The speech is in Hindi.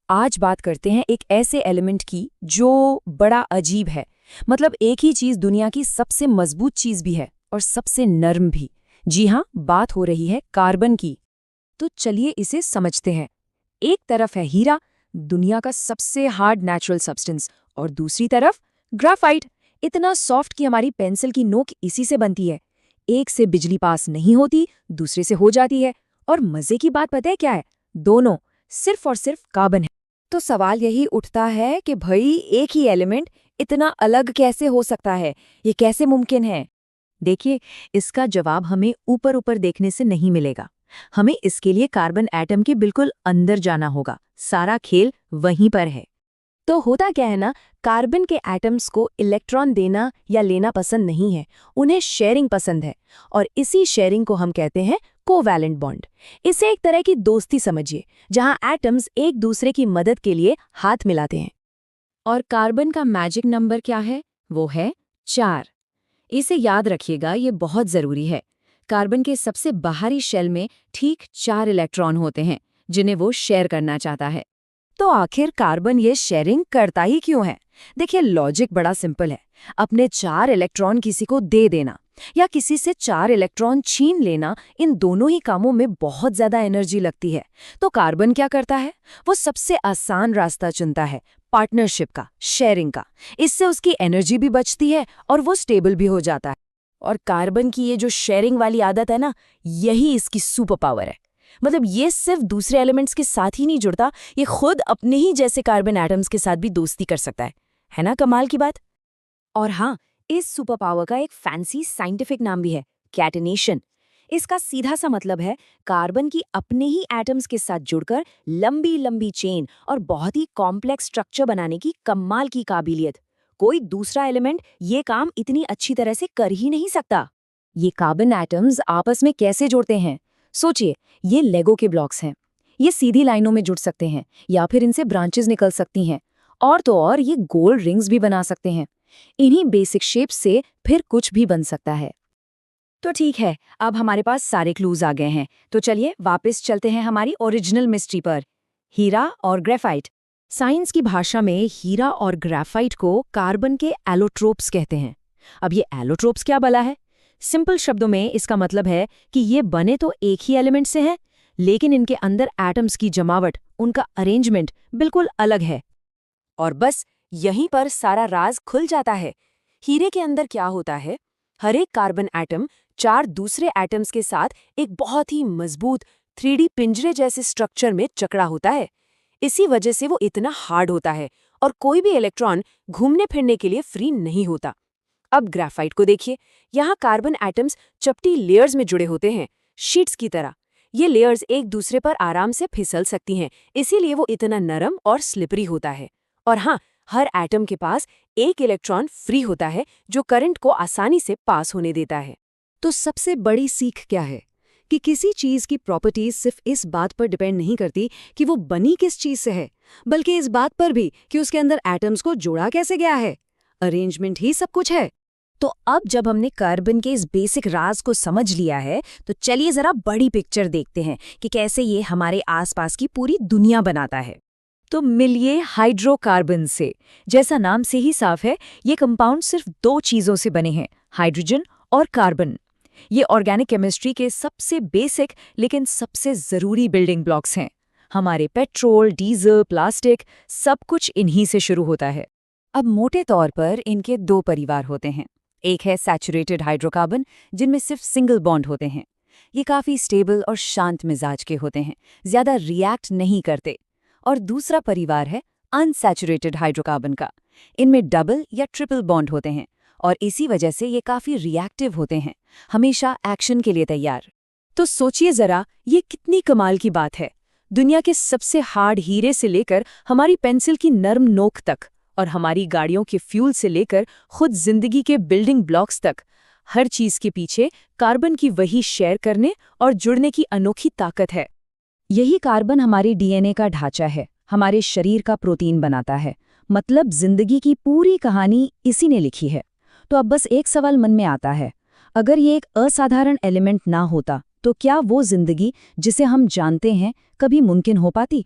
आज बात करते हैं एक ऐसे एलिमेंट की जो बड़ा अजीब है। मतलब एक ही चीज दुनिया की सबसे मजबूत चीज भी है और सबसे नर्म भी। जी हाँ, बात हो रही है कार्बन की। तो चलिए इसे समझते हैं। एक तरफ है हीरा, दुनिया का सबसे हार्ड नेचुरल सब्सटेंस, और दूसरी तरफ ग्राफाइट, इतना सॉफ्ट कि हमारी पेंसिल की नोक इसी से बनती है। एक से बिजली पास नहीं होती, दूसरे से हो जाती है। और मजे की बात पता है क्या है? दोनों सिर्फ और सिर्फ कार्बन है। तो सवाल यही उठता है कि भाई एक ही एलिमेंट इतना अलग कैसे हो सकता है? ये कैसे मुमकिन है? देखिए, इसका जवाब हमें ऊपर ऊपर देखने से नहीं मिलेगा। हमें इसके लिए कार्बन एटम के बिल्कुल अंदर जाना होगा। सारा खेल वहीं पर है। तो होता क्या है ना, कार्बन के एटम्स को इलेक्ट्रॉन देना या लेना पसंद नहीं है, उन्हें शेयरिंग पसंद है। और इसी शेयरिंग को हम कहते हैं कोवैलेंट बॉन्ड। इसे एक तरह की दोस्ती समझिए, जहां एटम्स एक दूसरे की मदद के लिए हाथ मिलाते हैं। और कार्बन का मैजिक नंबर क्या है? वो है 4। इसे याद रखिएगा, ये बहुत जरूरी है। कार्बन के सबसे बाहरी शेल में ठीक 4 इलेक्ट्रॉन होते हैं, जिन्हें वो शेयर करना चाहता है। तो आखिर कार्बन ये शेयरिंग करता ही क्यों है? देखिए, लॉजिक बड़ा सिंपल है। अपने 4 इलेक्ट्रॉन किसी को दे देना या किसी से 4 इलेक्ट्रॉन छीन लेना, इन दोनों ही कामों में बहुत ज्यादा एनर्जी लगती है। तो कार्बन क्या करता है? वो सबसे आसान रास्ता चुनता है, पार्टनरशिप का, शेयरिंग का। इससे उसकी एनर्जी भी बचती है और वो स्टेबल भी हो जाता है। और कार्बन की ये जो शेयरिंग वाली आदत है ना, यही इसकी सुपर पावर है। मतलब ये सिर्फ दूसरे एलिमेंट्स के साथ ही नहीं जुड़ता, ये खुद अपने ही जैसे कार्बन एटम्स के साथ भी दोस्ती कर सकता है ना कमाल की बात? और हाँ, इस सुपर पावर का एक फैंसी साइंटिफिक नाम भी है, कैटेनेशन। इसका सीधा सा मतलब है कार्बन की अपने ही एटम्स के साथ जुड़कर लंबी लंबी चेन और बहुत ही कॉम्प्लेक्स स्ट्रक्चर बनाने की कमाल की काबिलियत। कोई दूसरा एलिमेंट ये काम इतनी अच्छी तरह से कर ही नहीं सकता। ये कार्बन एटम्स आपस में कैसे जुड़ते हैं? सोचिए, ये लेगो के ब्लॉक्स हैं। ये सीधी लाइनों में जुड़ सकते हैं या फिर इनसे ब्रांचेस निकल सकती हैं। और तो और ये गोल रिंग्स भी बना सकते हैं। इन्हीं बेसिक शेप से फिर कुछ भी बन सकता है। तो ठीक है, अब हमारे पास सारे क्लूज आ गए हैं। तो चलिए वापस चलते हैं हमारी ओरिजिनल मिस्ट्री पर, हीरा और ग्रेफाइट। साइंस की भाषा में हीरा और ग्रेफाइट को कार्बन के एलोट्रोप्स कहते हैं। अब ये एलोट्रोप्स क्या भला है? सिंपल शब्दों में इसका मतलब है कि ये बने तो एक ही एलिमेंट से हैं, लेकिन इनके अंदर एटम्स की जमावट, उनका अरेंजमेंट बिल्कुल अलग है। और बस यहीं पर सारा राज खुल जाता है। हीरे के अंदर क्या होता है? हर एक कार्बन एटम 4 दूसरे एटम्स के साथ एक बहुत ही मजबूत 3D पिंजरे जैसे स्ट्रक्चर में जकड़ा होता है। इसी वजह से वो इतना हार्ड होता है और कोई भी इलेक्ट्रॉन घूमने फिरने के लिए फ्री नहीं होता। अब ग्राफाइट को देखिए, यहाँ कार्बन एटम्स चपटी लेयर्स में जुड़े होते हैं, शीट्स की तरह। ये लेयर्स एक दूसरे पर आराम से फिसल सकती हैं, इसीलिए वो इतना नरम और स्लिपरी होता है। और हाँ, हर एटम के पास एक इलेक्ट्रॉन फ्री होता है, जो करंट को आसानी से पास होने देता है। तो सबसे बड़ी सीख क्या है? कि किसी चीज की प्रॉपर्टीज सिर्फ इस बात पर डिपेंड नहीं करती कि वो बनी किस चीज से है, बल्कि इस बात पर भी कि उसके अंदर एटम्स को जोड़ा कैसे गया है। अरेंजमेंट ही सब कुछ है। तो अब जब हमने कार्बन के इस बेसिक राज को समझ लिया है, तो चलिए जरा बड़ी पिक्चर देखते हैं कि कैसे ये हमारे आसपास की पूरी दुनिया बनाता है। तो मिलिए हाइड्रोकार्बन से। जैसा नाम से ही साफ है, ये कंपाउंड सिर्फ 2 चीजों से बने हैं, हाइड्रोजन और कार्बन। ये ऑर्गेनिक केमिस्ट्री के सबसे बेसिक लेकिन सबसे जरूरी बिल्डिंग ब्लॉक्स हैं। हमारे पेट्रोल, डीजल, प्लास्टिक, सब कुछ इन्हीं से शुरू होता है। अब मोटे तौर पर इनके 2 परिवार होते हैं। एक है सैचुरेटेड हाइड्रोकार्बन, जिनमें सिर्फ सिंगल बॉन्ड होते हैं। ये काफी स्टेबल और शांत मिजाज के होते हैं, ज्यादा रिएक्ट नहीं करते। और दूसरा परिवार है अनसैचुरेटेड हाइड्रोकार्बन का। इनमें डबल या ट्रिपल बॉन्ड होते हैं और इसी वजह से ये काफी रिएक्टिव होते हैं, हमेशा एक्शन के लिए तैयार। तो सोचिए जरा, ये कितनी कमाल की बात है। दुनिया के सबसे हार्ड हीरे से लेकर हमारी पेंसिल की नर्म नोक तक, और हमारी गाड़ियों के फ्यूल से लेकर खुद जिंदगी के बिल्डिंग ब्लॉक्स तक, हर चीज के पीछे कार्बन की वही शेयर करने और जुड़ने की अनोखी ताकत है। यही कार्बन हमारे डीएनए का ढांचा है, हमारे शरीर का प्रोटीन बनाता है। मतलब जिंदगी की पूरी कहानी इसी ने लिखी है। तो अब बस एक सवाल मन में आता है, अगर ये एक असाधारण एलिमेंट ना होता, तो क्या वो जिंदगी जिसे हम जानते हैं कभी मुमकिन हो पाती?